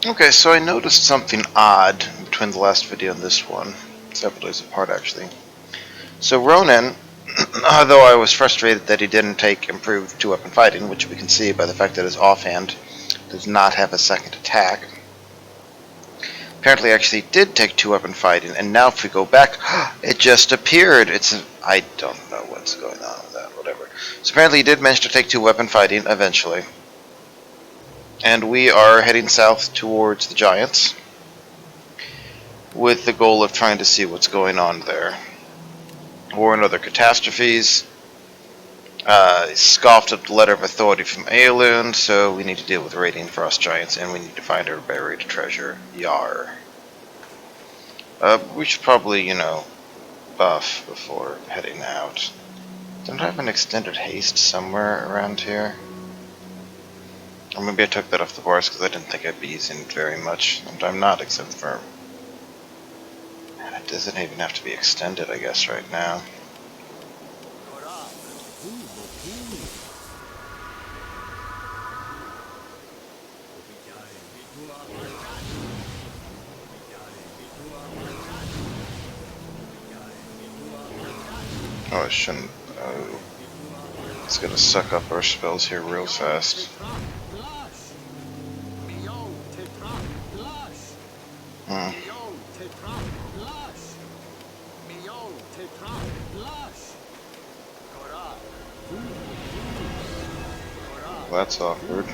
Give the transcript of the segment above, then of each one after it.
Okay, so I noticed something odd between the last video and this one. Several days apart, actually. So Ronan, although I was frustrated that he didn't take improved 2-weapon fighting, which we can see by the fact that his offhand does not have a second attack, apparently actually did take 2-weapon fighting, and now if we go back, it just appeared. I don't know what's going on with that, whatever. So apparently he did manage to take 2-weapon fighting eventually. And we are heading south towards the Giants with the goal of trying to see what's going on there. War and other catastrophes. Scoffed up the letter of authority from Aielund, so we need to deal with raiding frost giants, and we need to find our buried treasure. Yar. We should probably, buff before heading out. Don't I have an extended haste somewhere around here? Or maybe I took that off the bars because I didn't think I'd be using it very much, and I'm not, except for... Man, it doesn't even have to be extended, I guess, right now. Oh, I shouldn't. Oh. It's gonna suck up our spells here real fast. Well, that's awkward.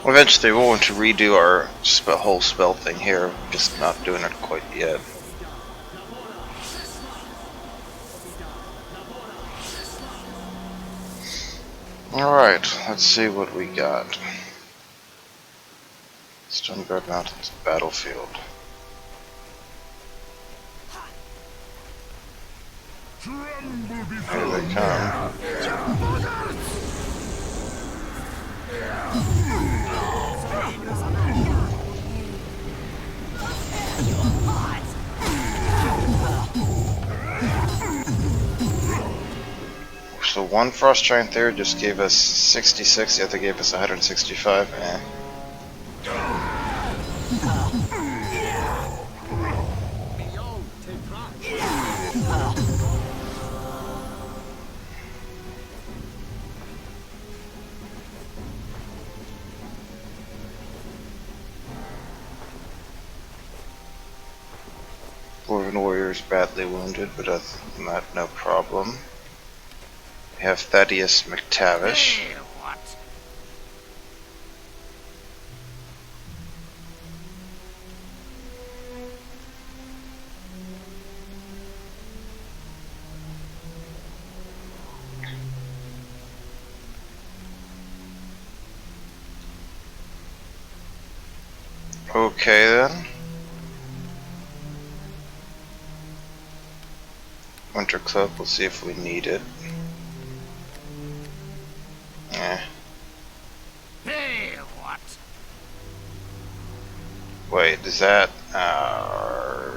Eventually we'll want to redo our whole spell thing here, just not doing it quite yet. Alright, let's see what we got. Stoneguard Mountains Battlefield. Here they come. So one frost giant there just gave us 66, the other gave us 165. Dwarven warriors badly wounded, but other than that, no problem. We have Thaddeus McTavish. Okay then. Winter Cloak, we'll see if we need it. Hey, what? Wait, is that... I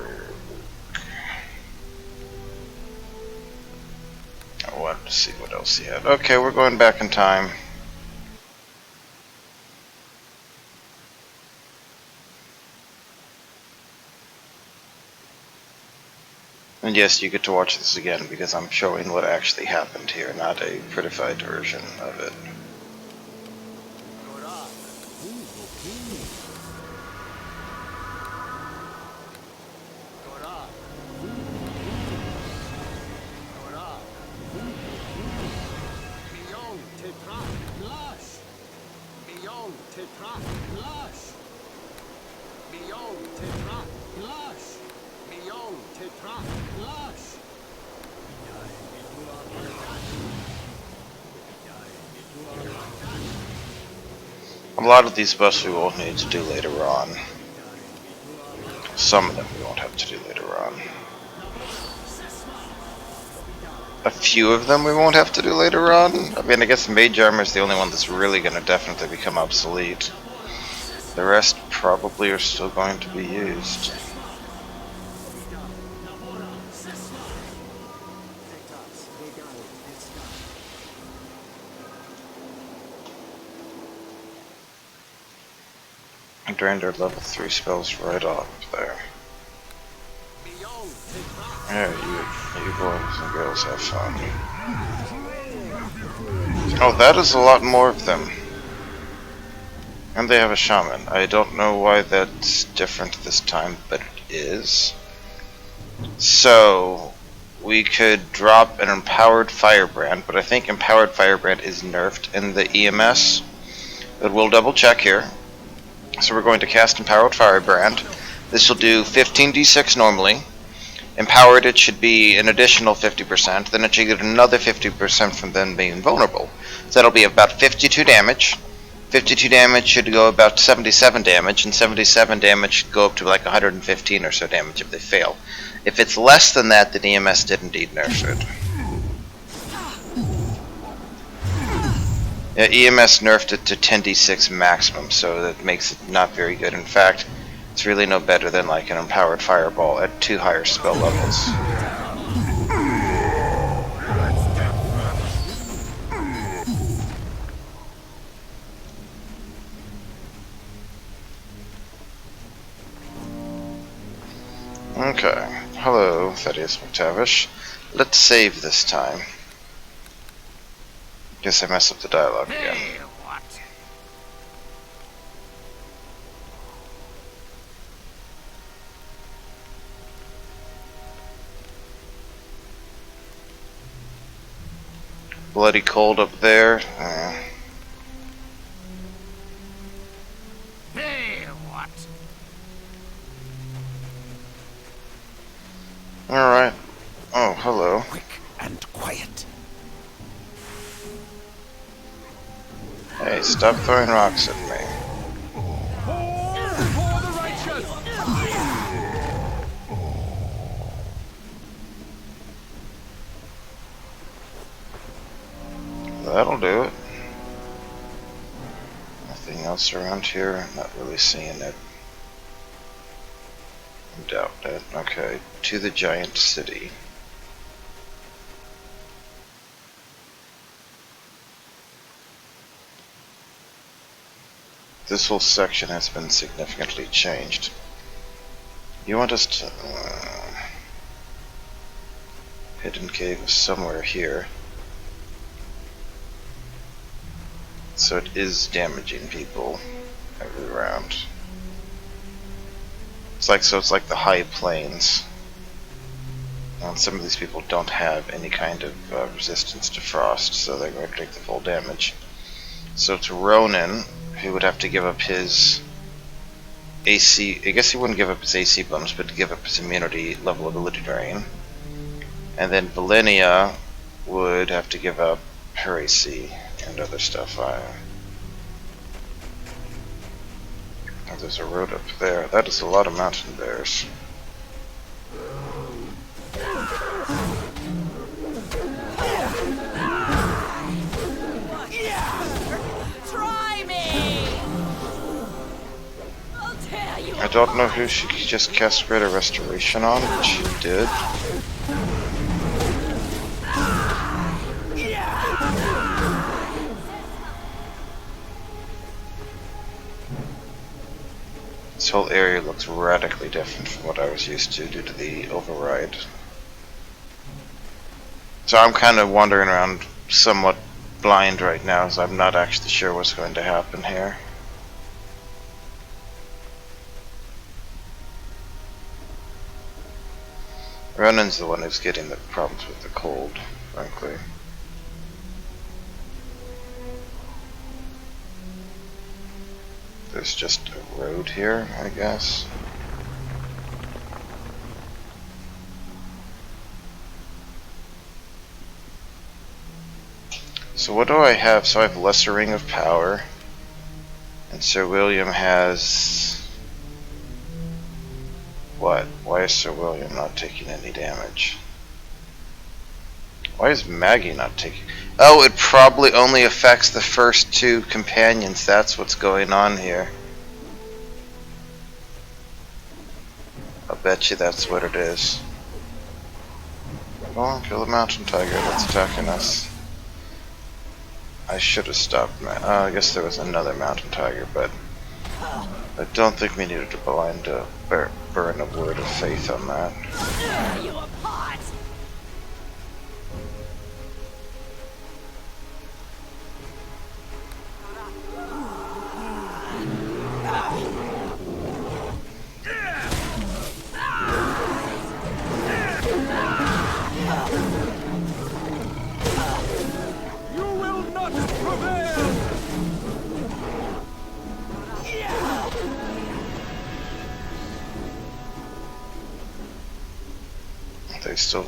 wanted to see what else he had. Okay, we're going back in time. And yes, you get to watch this again because I'm showing what actually happened here, not a prettified version of it. A lot of these buffs we won't need to do later on. Some of them we won't have to do later on. A few of them we won't have to do later on. I mean, I guess Mage Armor is the only one that's really going to definitely become obsolete. The rest probably are still going to be used. I drained our level 3 spells right off there. Yeah, you boys and girls have fun. Oh, that is a lot more of them. And they have a shaman. I don't know why that's different this time, but it is. So, we could drop an empowered firebrand, but I think empowered firebrand is nerfed in the EMS. But we'll double check here. So we're going to cast empowered firebrand. This will do 15d6 normally. Empowered, it should be an additional 50%. Then it should get another 50% from them being vulnerable. So that'll be about 52 damage. 52 damage should go about 77 damage, and 77 damage should go up to like 115 or so damage if they fail. If it's less than that, then EMS did indeed nerf it. Yeah, EMS nerfed it to 10d6 maximum, so that makes it not very good. In fact, it's really no better than like an empowered fireball at 2 higher spell levels. Okay, hello Thaddeus McTavish. Let's save this time. Guess I messed up the dialogue again. Hey, what? Bloody cold up there. Hey, what? Alright. Oh, hello. Quick and quiet. Hey, stop throwing rocks at me. That'll do it. Nothing else around here. I'm not really seeing it. I doubt it. Okay, to the giant city. This whole section has been significantly changed. You want us to... hidden cave is somewhere here. So it is damaging people every round. It's like the high plains. And some of these people don't have any kind of resistance to frost, so they're going to take the full damage. So to Ronan, he would have to give up his AC. I guess he wouldn't give up his AC bonus, but give up his immunity level ability drain. And then Valenia would have to give up her AC and other stuff. Oh, there's a road up there. That is a lot of mountain bears. Try me! I'll tear you I don't know who she just cast Greater Restoration on, but she did. This whole area looks radically different from what I was used to due to the override. So I'm kind of wandering around somewhat blind right now, as I'm not actually sure what's going to happen here. Ronan's the one who's getting the problems with the cold, frankly. There's just a road here, I guess. So what do I have? So I have Lesser Ring of Power. And Sir William has... what? Why is Sir William not taking any damage? Why is Maggie not taking... oh, it probably only affects the first 2 companions. That's what's going on here. I'll bet you that's what it is. Go on, kill the mountain tiger that's attacking us. I should have stopped. I guess there was another mountain tiger, but I don't think we needed to burn a word of faith on that. You apart! You will not prevail!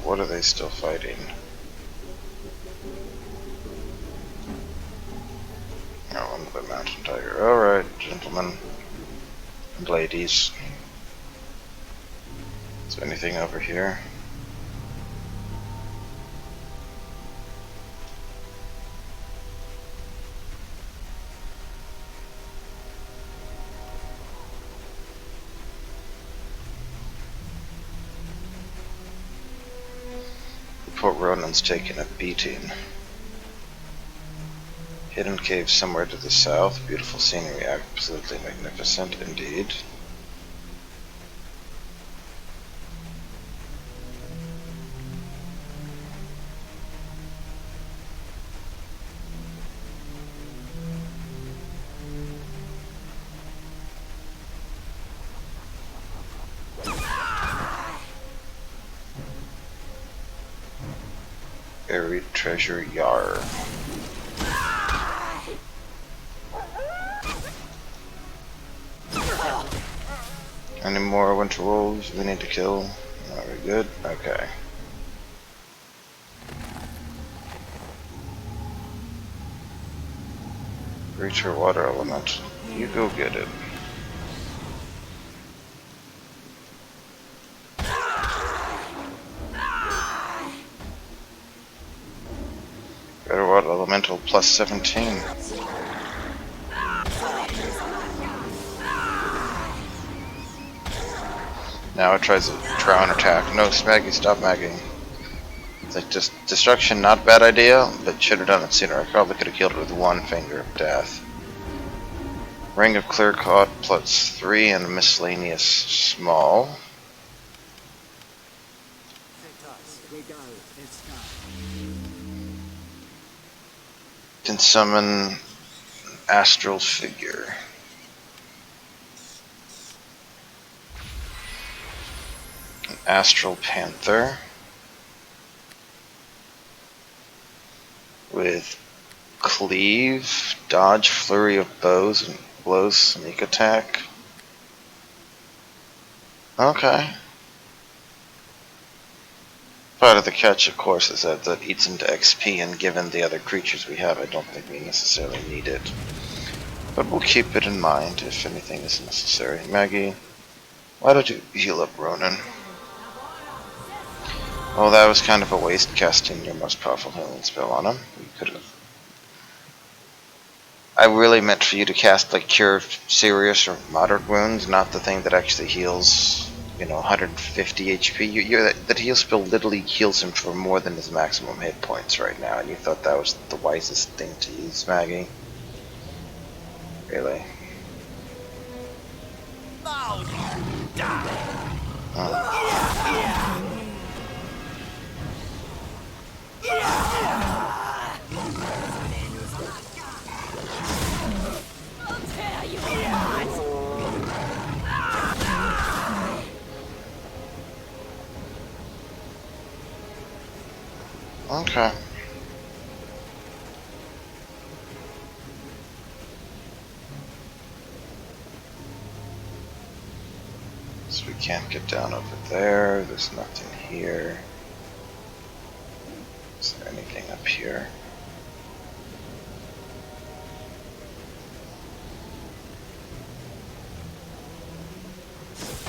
What are they still fighting? Oh, another mountain tiger. Alright, gentlemen and ladies. Is there anything over here? Poor Ronan's taking a beating. Hidden cave somewhere to the south. Beautiful scenery, absolutely magnificent indeed. Buried treasure yar. Any more winter wolves we need to kill? Are we good? Okay. Reach her water element. You go get it. Better water elemental plus 17. Now it tries to drown attack. No, Smaggy, stop magging. It's like just destruction, not a bad idea, but should have done it sooner. I probably could have killed it with one finger of death. Ring of Clear Caught plus 3 and miscellaneous small. Can summon astral figure. An astral panther with cleave, dodge, flurry of bows and blows, sneak attack. Okay. Part of the catch, of course, is that that eats into XP, and given the other creatures we have, I don't think we necessarily need it. But we'll keep it in mind if anything is necessary. Maggie, why don't you heal up Ronan? Well, that was kind of a waste casting your most powerful healing spell on him. You could have. I really meant for you to cast like Cure Serious or Moderate Wounds, not the thing that actually heals, 150 HP. That heal spell literally heals him for more than his maximum hit points right now, and you thought that was the wisest thing to use, Maggie? Really? Now you die! Oh. I'll tear you apart! Okay. So we can't get down over there. There's nothing here. Is there anything up here?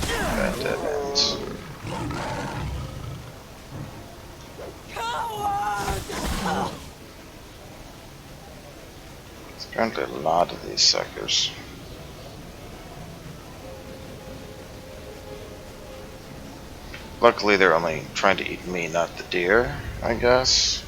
That dead ends. There's apparently a lot of these suckers. Luckily, they're only trying to eat me, not the deer, I guess.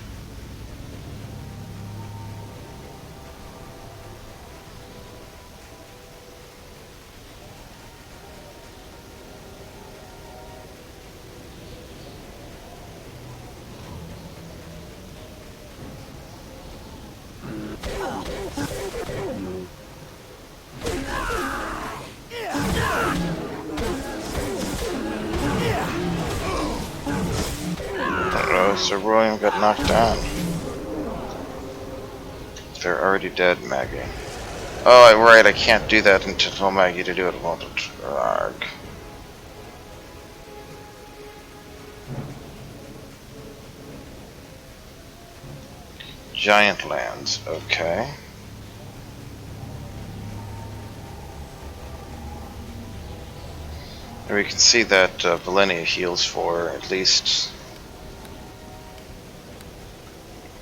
Uh-oh, Sir William got knocked down. They're already dead, Maggie. Oh, right, I can't do that and tell Maggie to do it. Won't it? Arg. Giant lands, okay. And we can see that Valenia heals for at least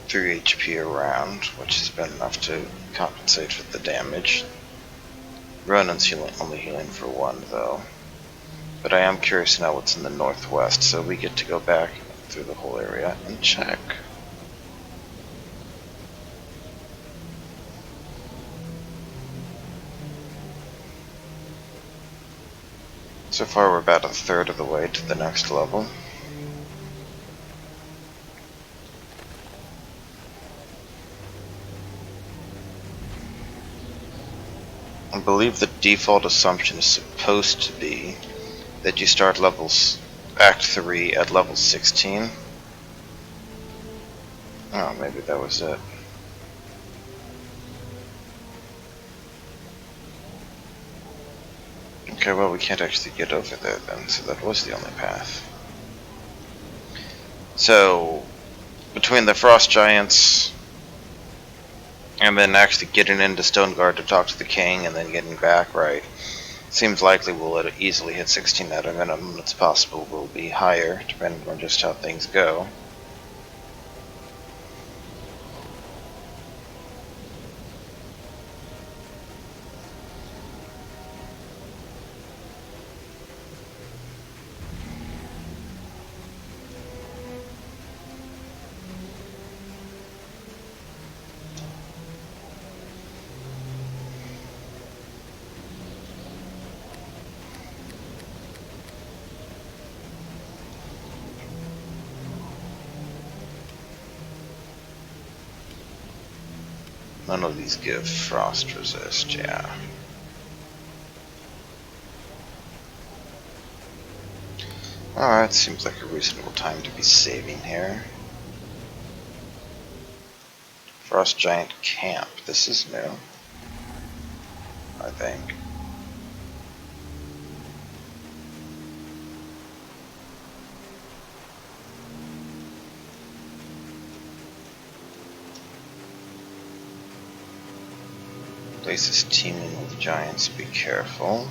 3 HP a round, which has been enough to compensate for the damage. Ronan's only healing for 1 though. But I am curious to know what's in the northwest, so we get to go back through the whole area and check. So far we're about 1/3 of the way to the next level. I believe the default assumption is supposed to be that you start Act 3 at level 16. Oh, maybe that was it. Okay, well, we can't actually get over there then, so that was the only path. So, between the Frost Giants and then actually getting into Stoneguard to talk to the king and then getting back, right, seems likely we'll easily hit 16 at a minimum. It's possible we'll be higher, depending on just how things go. None of these give frost resist, yeah. Alright, seems like a reasonable time to be saving here. Frost Giant Camp, this is new, I think. Place is teeming with giants, be careful.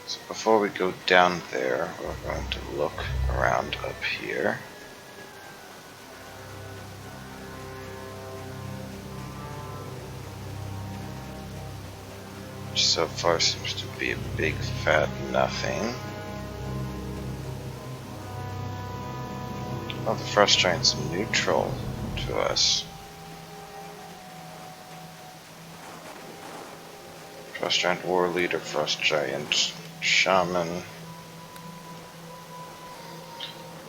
So before we go down there, we're going to look around up here. Which so far seems to be a big fat nothing. Oh, the Frost Giant's neutral to us. Frost Giant War Leader, Frost Giant Shaman.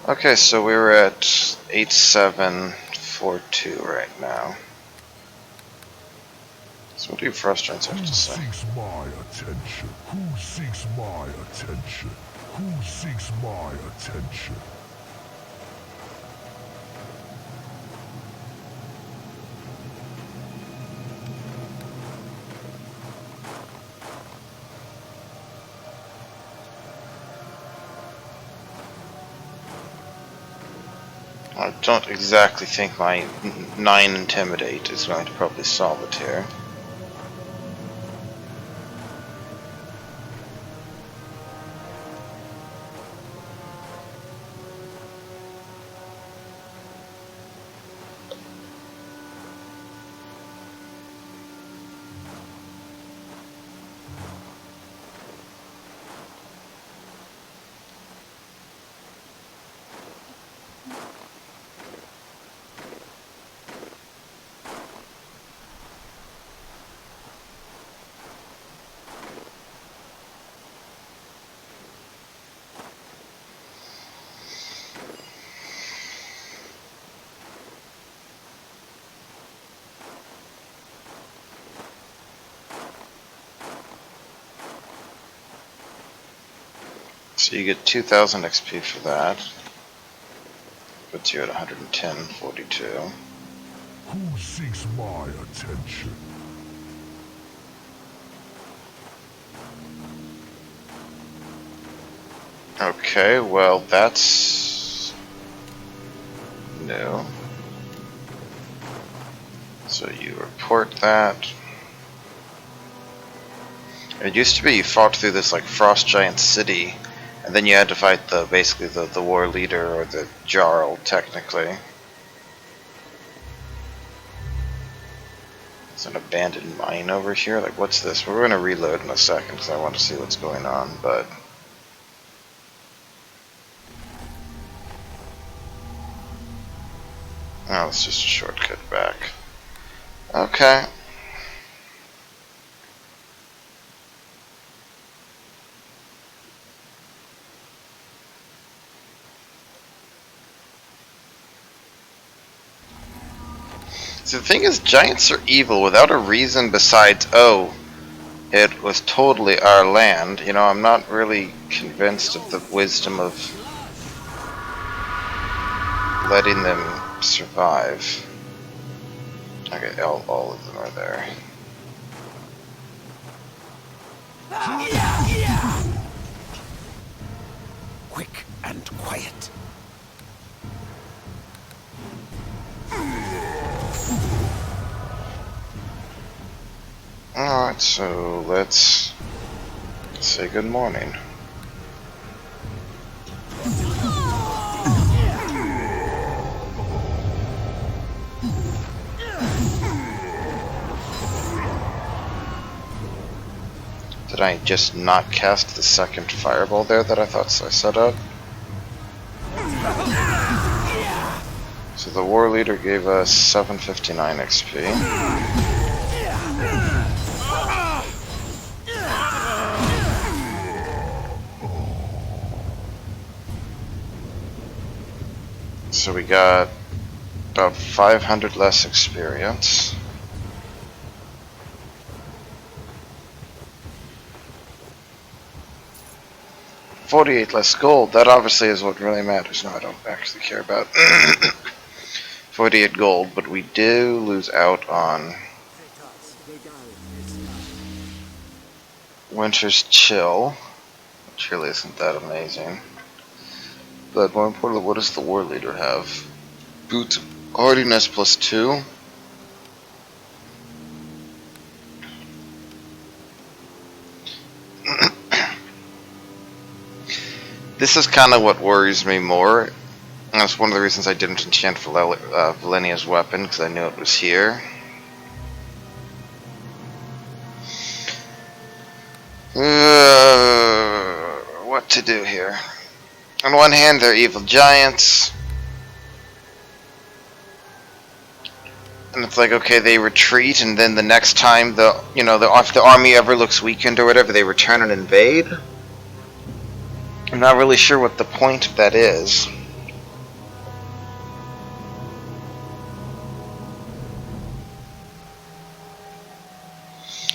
Okay, so we're at 8742 right now. So what do you Frost Giants have to say? Who seeks my attention? Who seeks my attention? Who seeks my attention? I don't exactly think my 9 Intimidate is going to probably solve it here. So you get 2,000 XP for that. Puts you at 110.42. Who seeks my attention? Okay, well that's new. So you report that. It used to be you fought through this like frost giant city, and then you had to fight basically the war leader or the Jarl technically. There's an abandoned mine over here. Like, what's this? We're gonna reload in a second because I want to see what's going on, but. Oh, it's just a shortcut back. Okay. So the thing is, giants are evil without a reason besides, oh, it was totally our land. You know, I'm not really convinced of the wisdom of letting them survive. Okay, all of them are there. Quick and quiet. Alright, so let's say good morning. Did I just not cast the second fireball there that I thought I set up? So the war leader gave us 759 XP. So we got about 500 less experience. $48 less gold. That obviously is what really matters. No, I don't actually care about 48 gold, but we do lose out on Winter's Chill, which really isn't that amazing. But more importantly, what does the war leader have? Boots hardiness +2. This is kind of what worries me more. And that's one of the reasons I didn't enchant Valenia's weapon, because I knew it was here. What to do here? On one hand, they're evil giants. And it's like, okay, they retreat, and then the next time if the army ever looks weakened or whatever, they return and invade. I'm not really sure what the point of that is.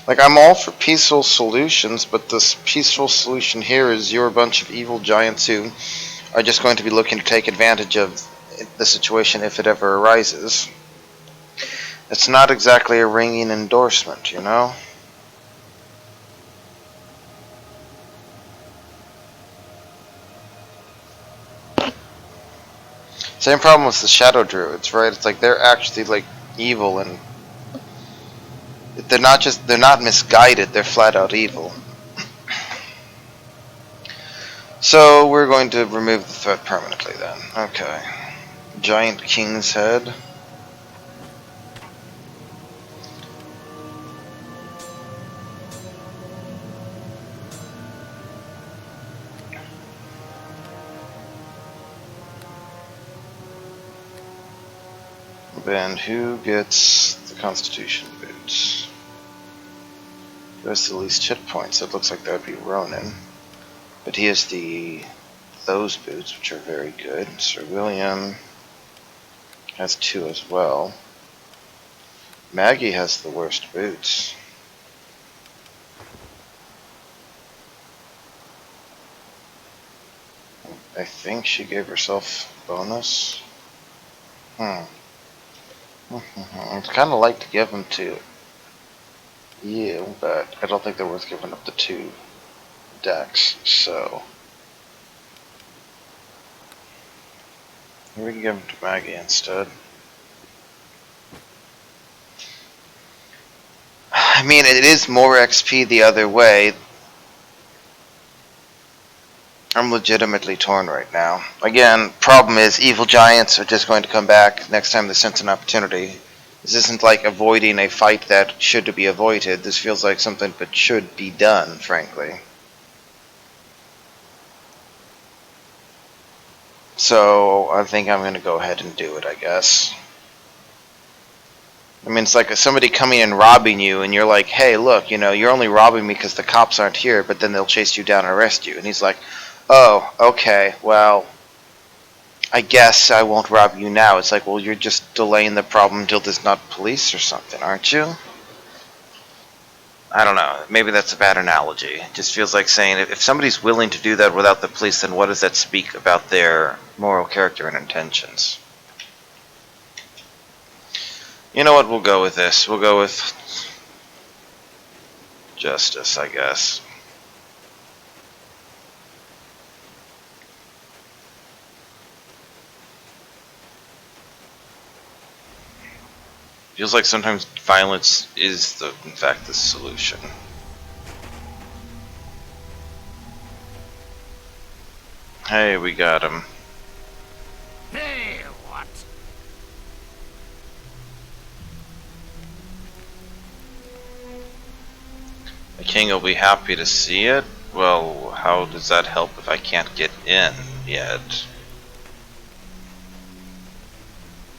Like, I'm all for peaceful solutions, but this peaceful solution here is you're a bunch of evil giants who are just going to be looking to take advantage of the situation if it ever arises. It's not exactly a ringing endorsement, you know? Same problem with the Shadow Druids, right? It's like they're actually like evil, and they're not misguided, they're flat out evil. So we're going to remove the threat permanently then. Okay. Giant King's Head. Then who gets the Constitution boots? Who has the least hit points? It looks like that would be Ronan. But he has those boots, which are very good. Sir William has 2 as well. Maggie has the worst boots. . . . . . . . . . . . . . . . . . . . . . . . . . . . . . . . . . . . . . . . . . . . . . . . . . . . . . . . . . . I think she gave herself bonus. I'd kind of like to give them to you, but I don't think they're worth giving up the 2 decks, so we can give them to Maggie instead. I mean, it is more XP the other way. I'm legitimately torn right now. Again, problem is evil giants are just going to come back next time they sense an opportunity. This isn't like avoiding a fight that should be avoided. This feels like something that should be done, frankly. So I think I'm going to go ahead and do it, I guess. I mean, it's like somebody coming and robbing you, and you're like, hey, look, you know, you're only robbing me because the cops aren't here, but then they'll chase you down and arrest you. And he's like, oh, okay, well, I guess I won't rob you now. It's like, well, you're just delaying the problem until there's not police or something, aren't you? I don't know. Maybe that's a bad analogy. It just feels like saying if somebody's willing to do that without the police, then what does that speak about their moral character and intentions? You know what? We'll go with this. We'll go with justice, I guess. Feels like sometimes violence is, in fact, the solution. Hey, we got him. Hey, what? The king will be happy to see it. Well, how does that help if I can't get in yet?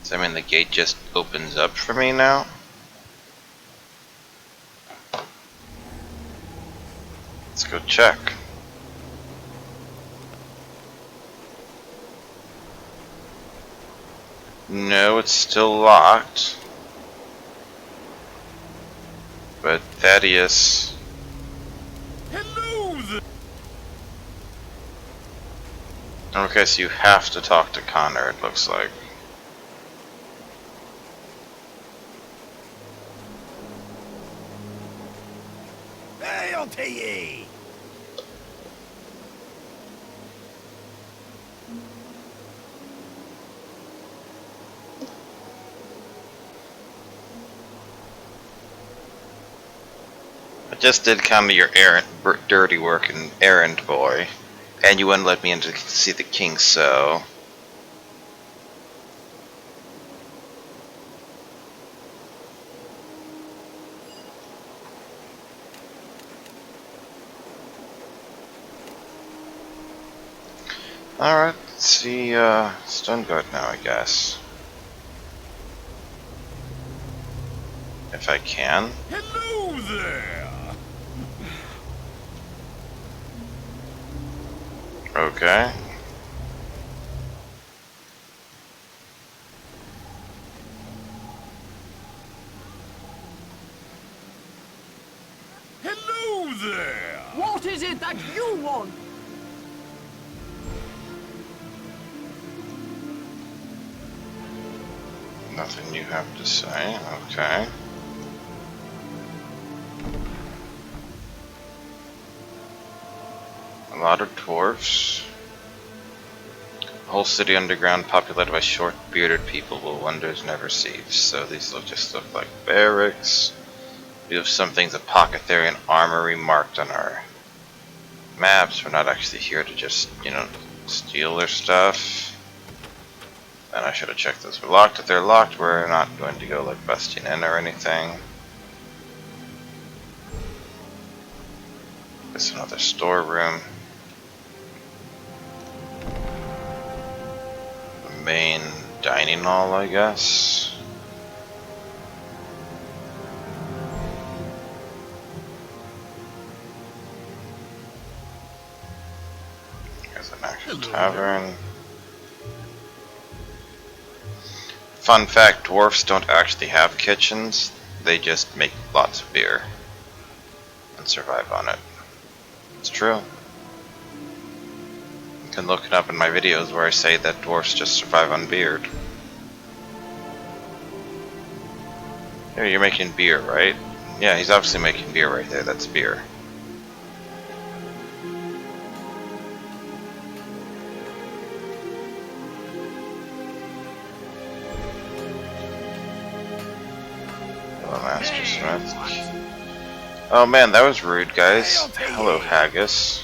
Does that mean the gate just opens up for me now? Let's go check. No, it's still locked. But Thaddeus... Hello there. Okay, so you have to talk to Connor, it looks like. Hail to ye! I just did kind of your dirty work and errand boy, and you wouldn't let me in to see the king, so... Alright, let's see, Stoneguard now, I guess. If I can. Hello there. Okay. Hello there. What is it that you want? Nothing you have to say, okay. A lot of dwarfs. A whole city underground populated by short bearded people will wonders never cease. So these just look like barracks. We have some things, a Apothecarian armory marked on our maps. We're not actually here to just, you know, steal their stuff. And I should have checked those. We're locked. If they're locked, we're not going to go like busting in or anything. There's another storeroom. The main dining hall, I guess. There's an actual tavern. Fun fact, dwarfs don't actually have kitchens, they just make lots of beer and survive on it. It's true. can look it up in my videos where I say that dwarfs just survive on beard. Here, you're making beer, right? Yeah, he's obviously making beer right there. That's beer. Hello, Master Smith. Oh man, that was rude, guys. Hello, Haggis.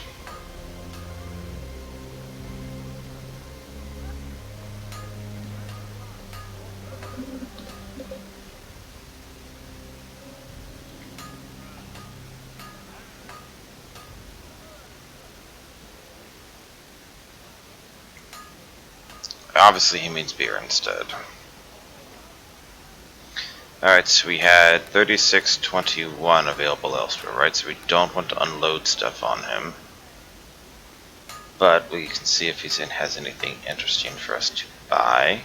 Obviously, he means beer instead. Alright, so we had 3621 available elsewhere, right? So we don't want to unload stuff on him. But we can see if he has anything interesting for us to buy.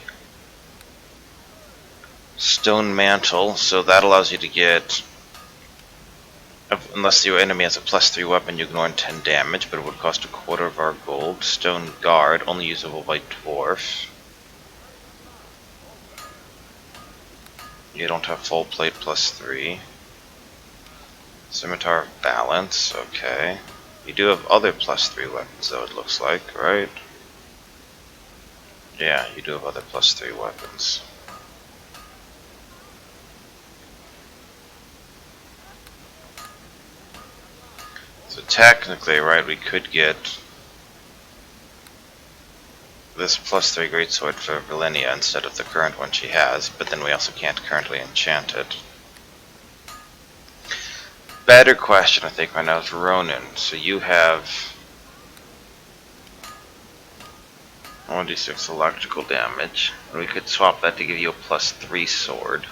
Stone Mantle, so that allows you to get... Unless your enemy has a +3 weapon, you can earn 10 damage, but it would cost a quarter of our gold. Stone Guard, only usable by dwarf. You don't have full plate +3. Scimitar of Balance, okay. You do have other +3 weapons though, it looks like, right? Yeah, you do have other +3 weapons. So technically, right, we could get this +3 greatsword for Valenia instead of the current one she has, but then we also can't currently enchant it. Better question, I think, right now is Ronin. So you have 1d6 electrical damage, and we could swap that to give you a +3 sword.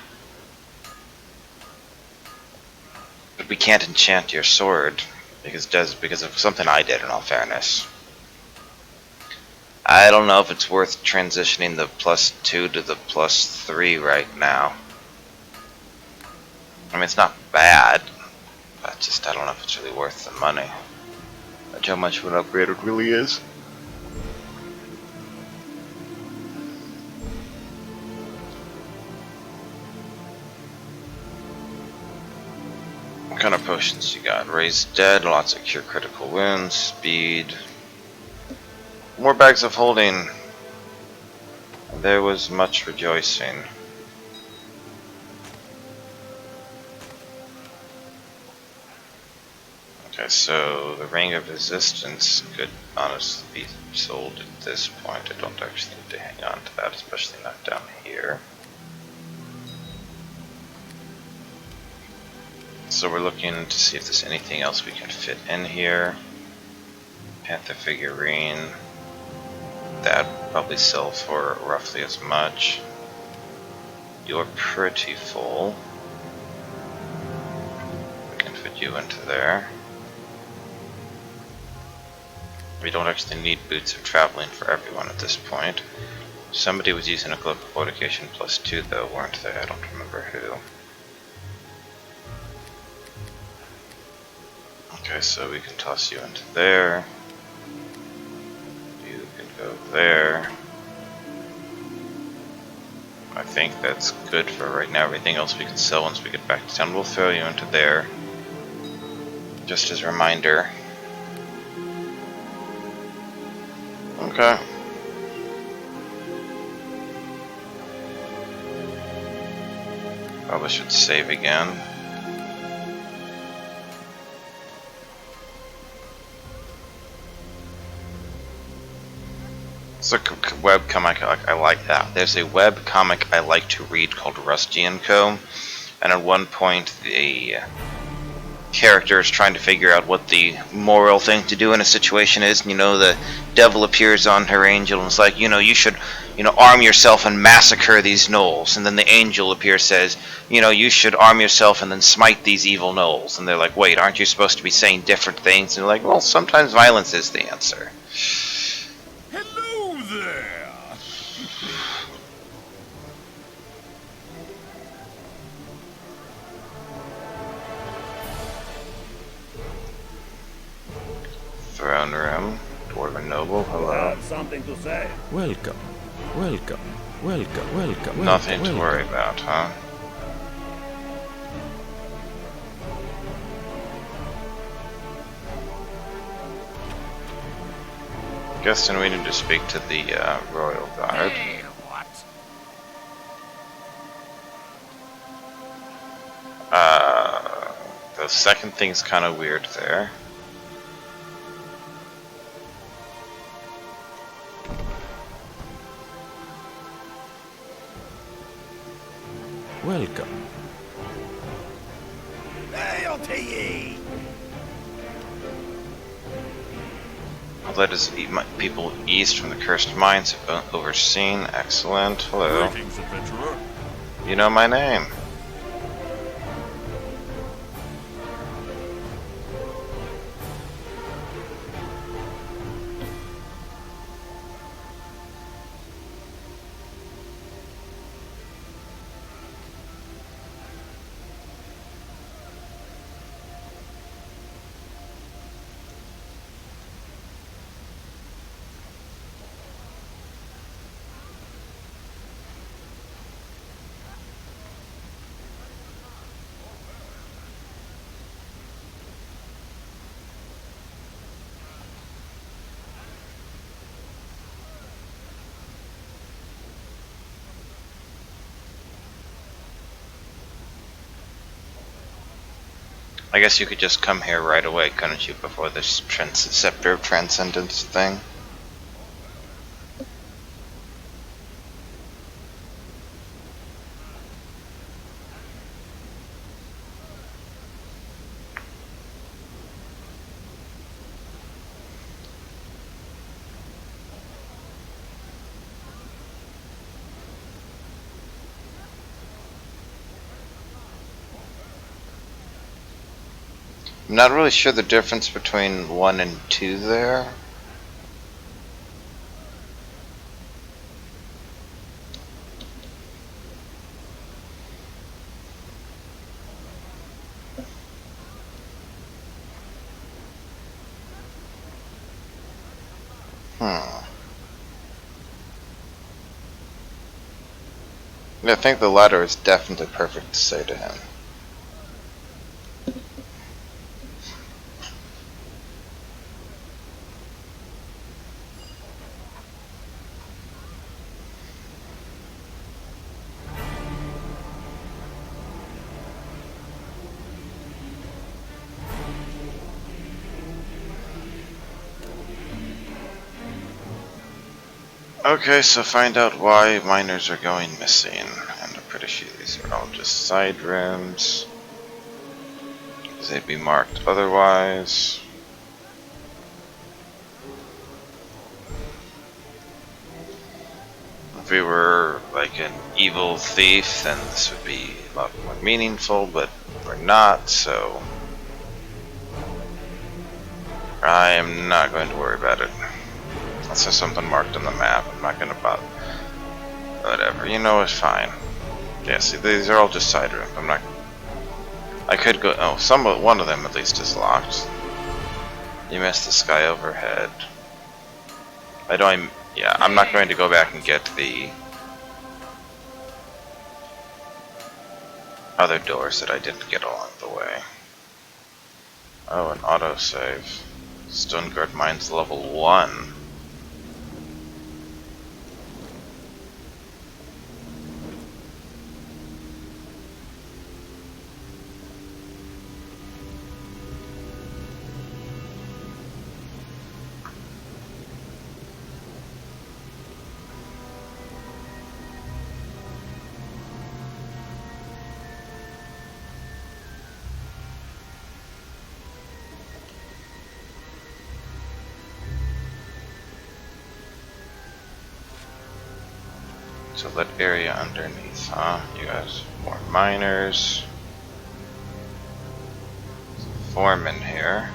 But we can't enchant your sword because of something I did, in all fairness. I don't know if it's worth transitioning the +2 to the +3 right now. I mean, it's not bad, but just I don't know if it's really worth the money. That's how much of an upgrade it really is. What kind of potions you got? Raise Dead, lots of cure critical wounds, speed. More bags of holding. There was much rejoicing. Okay, so the Ring of Resistance could honestly be sold at this point. I don't actually need to hang on to that, especially not down here. So we're looking to see if there's anything else we can fit in here. Panther figurine. That would probably sell for roughly as much. You're pretty full. We can fit you into there. We don't actually need boots of traveling for everyone at this point. Somebody was using a cloak of fortification +2 though, weren't they? I don't remember who. Okay, so we can toss you into there. You can go there. I think that's good for right now. Everything else we can sell once we get back to town. We'll throw you into there. Just as a reminder. Okay. Probably should save again. It's a web comic I like that. There's a web comic I like to read called Rusty & Co. And at one point the character is trying to figure out what the moral thing to do in a situation is. And, you know, the devil appears on her angel and is like, you know, you should, you know, arm yourself and massacre these gnolls. And then the angel appears, says, you know, you should arm yourself and then smite these evil gnolls. And they're like, wait, aren't you supposed to be saying different things? And they're like, well, sometimes violence is the answer. Hello there. Throne room, Dwarven Noble, You hello. have something to say. Welcome, welcome, welcome, welcome, Nothing welcome, to worry about, huh? Guess then we need to speak to the Royal Guard. Hey, what? The second thing's kind of weird there. welcome. Hail to ye! All that is people east from the Cursed Mines have overseen. Excellent. Hello. Greetings, adventurer. You know my name. I guess you could just come here right away, couldn't you, before this Scepter of Transcendence thing? I'm not really sure the difference between 1 and 2 there. I think the latter is definitely perfect to say to him. Okay, so find out why miners are going missing. And I'm pretty sure these are all just side rooms. Because they'd be marked otherwise. If we were like an evil thief, then this would be a lot more meaningful, but we're not, so I am not going to worry about it. Unless there's something marked on the map, I'm not gonna bother. Whatever, you know, it's fine. Yeah, see, these are all just side rooms. I'm not. I could go. Oh, one of them at least is locked. You missed the sky overhead. Yeah, I'm not going to go back and get the other doors that I didn't get along the way. Oh, an autosave. Stoneguard Mines level 1. So that area underneath, huh? You guys, more miners. Foreman here.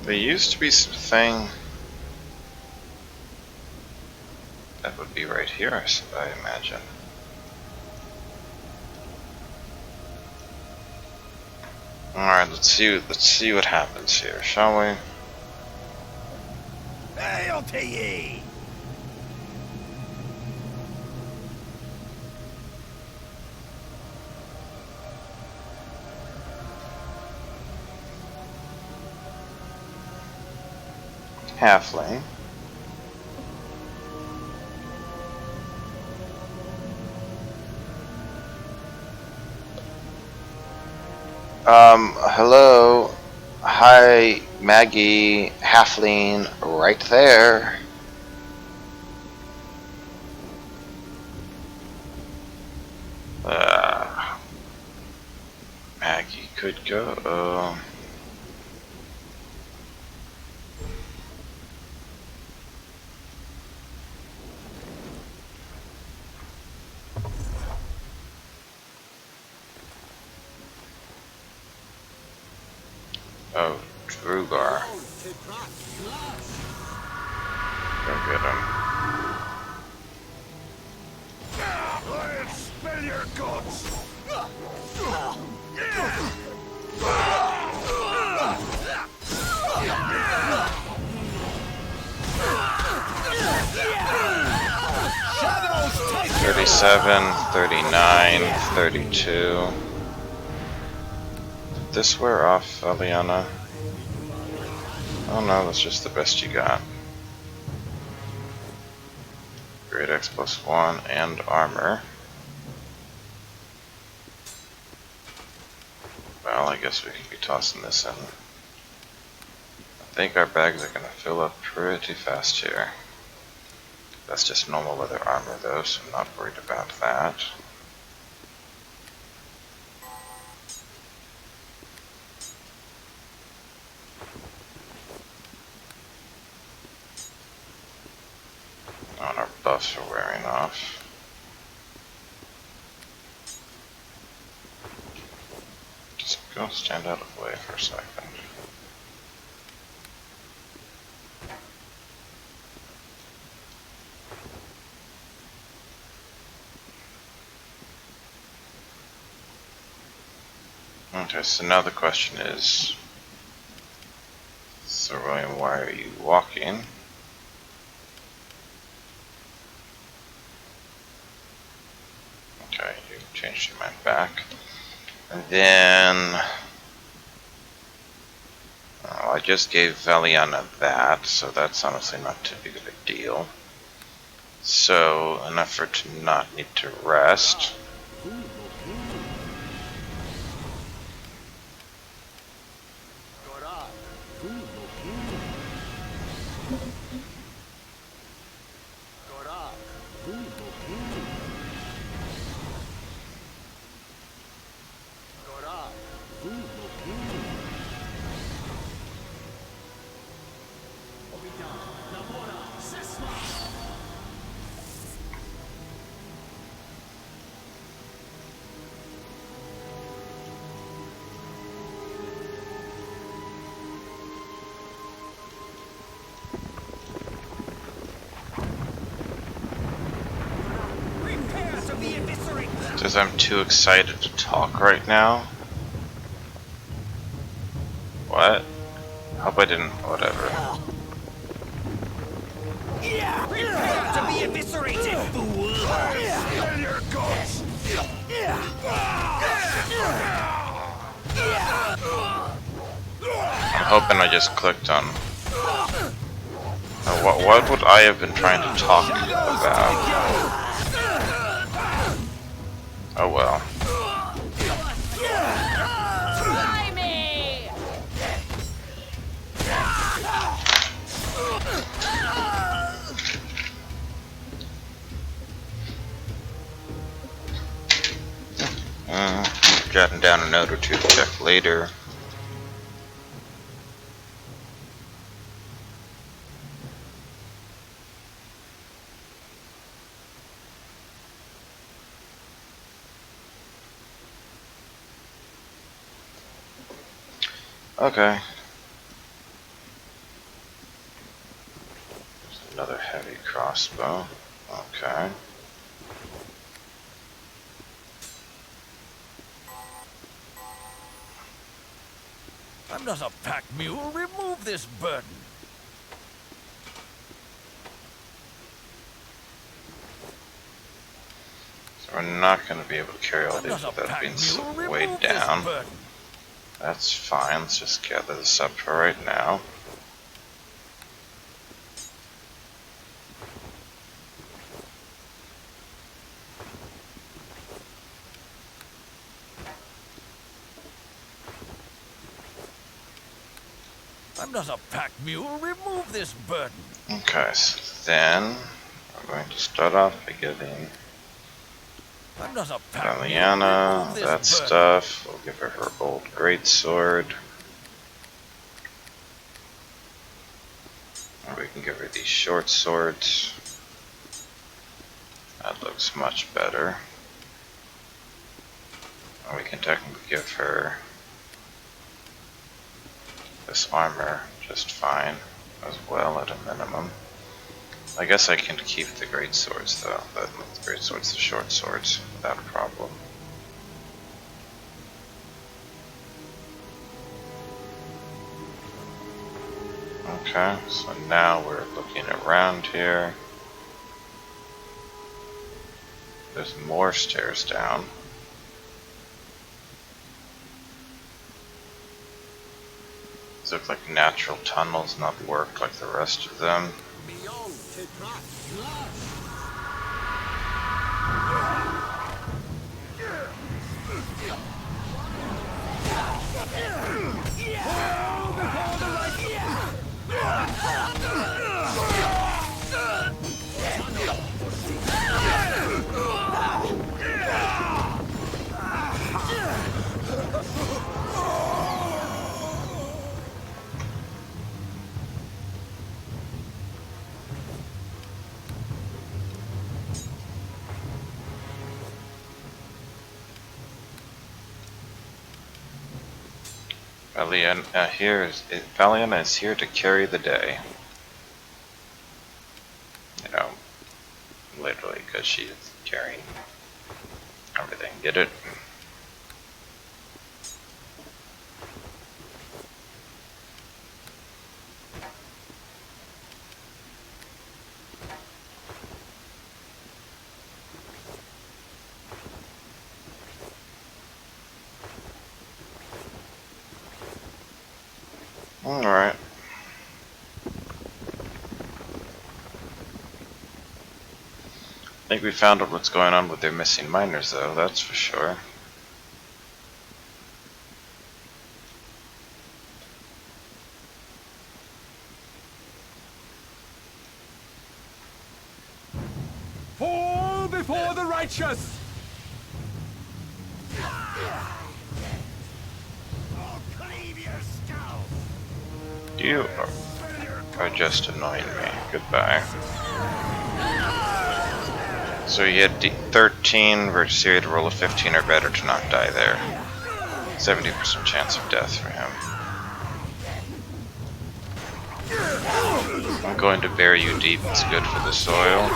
There used to be something that would be right here, I imagine. Alright, let's see what happens here, shall we? Hail to ye! Halfling. Hello. Hi, Maggie, halfling, right there. Maggie could go. Oh, Drugar. Go get him. I'll spill your guts! 37, 39, 32. Did this wear off, Eliana? Oh no, that's just the best you got. Great X +1 and armor. Well, I guess we can be tossing this in. I think our bags are going to fill up pretty fast here. That's just normal leather armor though, so I'm not worried about that. Oh, our buffs are wearing off. Just go stand out of the way for a second. Okay, so now the question is, Sir William, why are you walking? Okay, you changed your mind back. And then, I just gave Valiana that, so that's honestly not too big of a deal. So, an effort to not need to rest. Because I'm too excited to talk right now. What? Hope I didn't. Whatever. Prepare to be eviscerated, fool! Spill your guts! I'm hoping I just clicked on. What would I have been trying to talk about? Oh well. Jotting down a note or two to check later. Okay. Another heavy crossbow. Okay. I'm not a pack mule. Remove this burden. So we're not going to be able to carry all I'm these not a without pack being mule. weighed Remove this down. burden. That's fine. Let's just gather this up for right now. I'm not a pack mule. Remove this burden. Okay, so then we're going to start off by getting I'm not a pack mule. Eliana, Remove this that burden. stuff. We'll give her her old greatsword. Or we can give her these short swords. That looks much better. Or we can technically give her this armor just fine as well at a minimum. I guess I can keep the great swords though, the great swords, the short swords, without a problem. Okay, so now we're looking around here. There's more stairs down. These look like natural tunnels, not worked like the rest of them. Beyond to trust. Valiana is here to carry the day. You know, literally, because she's carrying everything. Get it? Alright. I think we found out what's going on with their missing miners though, that's for sure. Fall before the righteous! I'll cleave your skull. You are just annoying me. Goodbye. So you had 13 versus you had to roll a 15 or better to not die there. 70% chance of death for him. I'm going to bury you deep. It's good for the soil.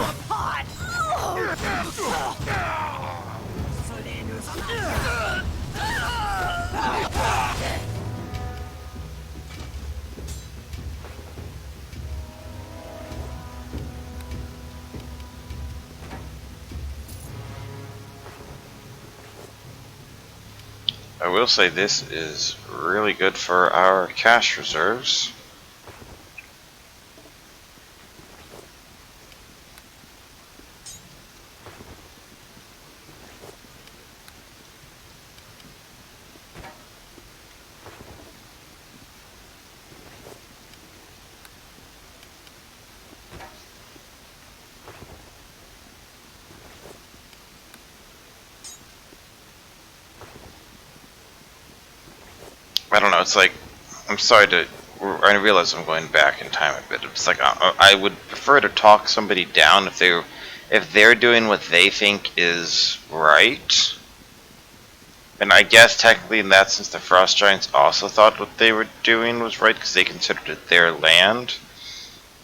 I will say this is really good for our cash reserves. I don't know, it's like, I'm sorry to, I realize I'm going back in time a bit. It's like, I would prefer to talk somebody down if they're doing what they think is right. And I guess technically in that sense the Frost Giants also thought what they were doing was right because they considered it their land.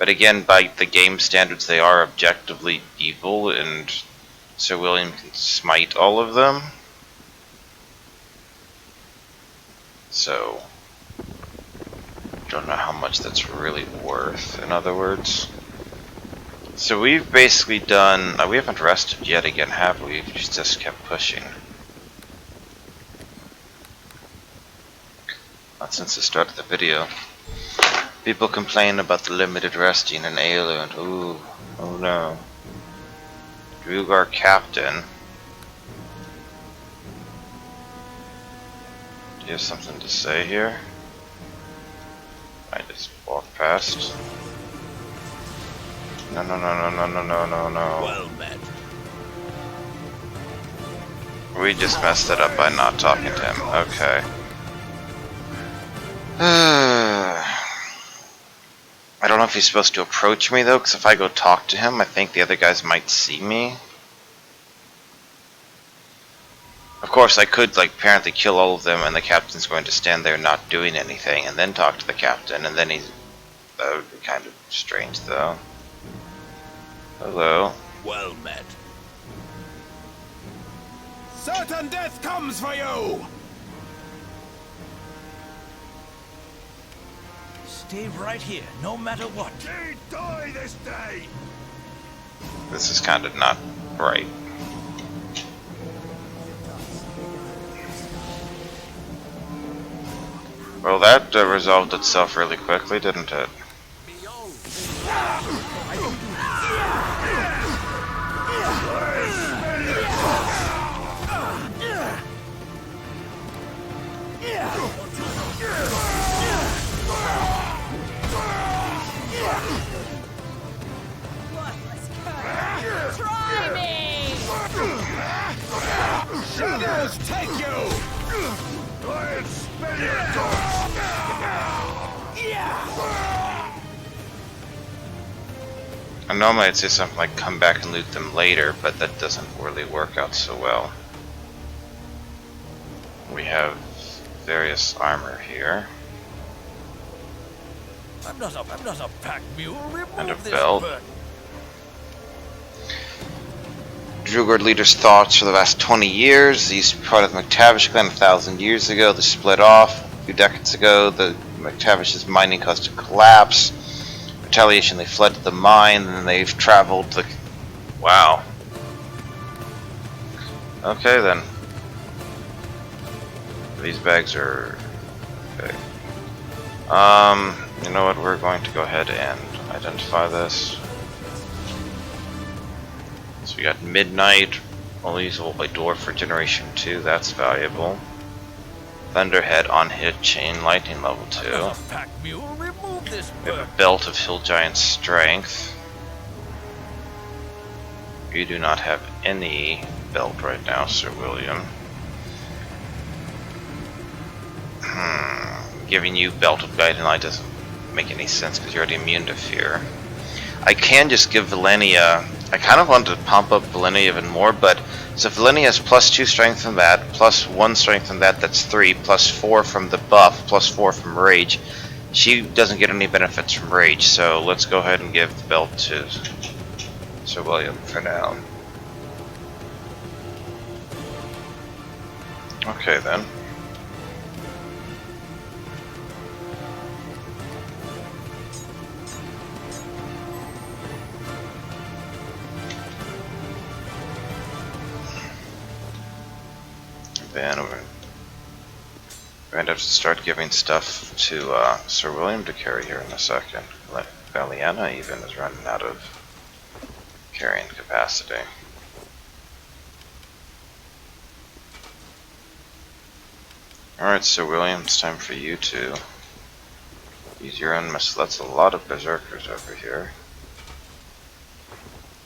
But again, by the game standards, they are objectively evil, and Sir William can smite all of them. So, don't know how much that's really worth, in other words. So we've basically done, we haven't rested yet again, have we? We've just kept pushing. Not since the start of the video. People complain about the limited resting in Aielund. Ooh, oh no. Drugar Captain. Do you have something to say here? I just walked past. No, no, no, no, no, no, no, no, no. Well met. We just messed it up by not talking to him. Okay. I don't know if he's supposed to approach me though, because if I go talk to him, I think the other guys might see me. Of course, I could, like, apparently kill all of them, and the captain's going to stand there not doing anything, and then talk to the captain, and then he's... That would be kind of strange, though. Hello. Well met. Certain death comes for you! Stay right here, no matter what. They die this day! This is kind of not right. Well, that resolved itself really quickly, didn't it? Try me! Shadows take you! And normally I'd say something like come back and loot them later, but that doesn't really work out so well. We have various armor here. I'm not a pack mule. Remove And a this belt. burden. Drugard leaders' thoughts for the last 20 years. They used to be part of the McTavish clan 1,000 years ago. They split off a few decades ago. The McTavish's mining caused to collapse. Retaliation, they fled to the mine, and they've traveled the... Wow. Okay then. These bags are... Okay. You know what, we're going to go ahead and identify this. So we got Midnight, only usable by Dwarf for Generation 2, that's valuable. Thunderhead on hit, Chain Lightning level 2. Not a pack mule. Remove this We have burden. a Belt of Hill Giant Strength. You do not have any belt right now, Sir William. Giving you Belt of Guiding Light doesn't make any sense because you're already immune to fear. I can just give Valenia... I kind of want to pump up Valenia even more, but... So Valenia has +2 strength from that, +1 strength from that, that's 3, +4 from the buff, +4 from Rage. She doesn't get any benefits from Rage, so let's go ahead and give the belt to Sir William for now. Okay then. Then we're going to have to start giving stuff to Sir William to carry here in a second. Valiana even is running out of carrying capacity. Alright, Sir William, it's time for you to use your own missile. That's a lot of berserkers over here.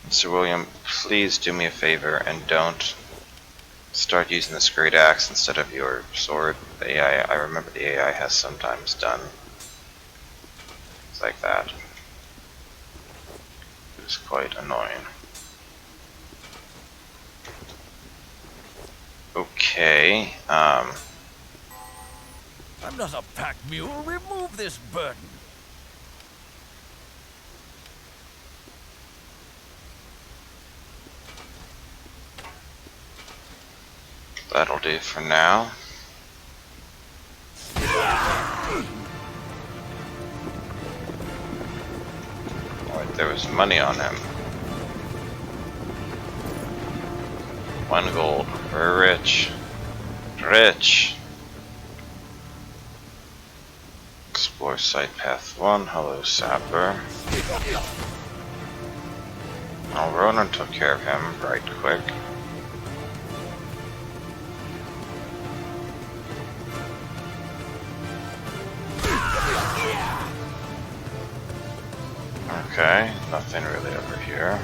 Sir William, please do me a favor and don't start using this great axe instead of your sword. The AI, I remember the AI has sometimes done things like that. It's quite annoying. Okay, I'm not a pack mule. Remove this burden. That'll do for now. Alright, there was money on him. 1 gold. We're rich. Rich! Explore site path 1. Hello, Sapper. Oh, Ronan took care of him right quick. Okay, nothing really over here.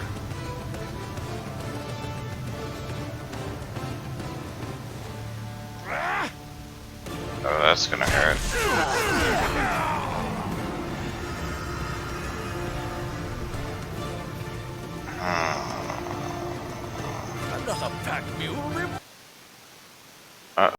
Oh, that's gonna hurt. Another pack mule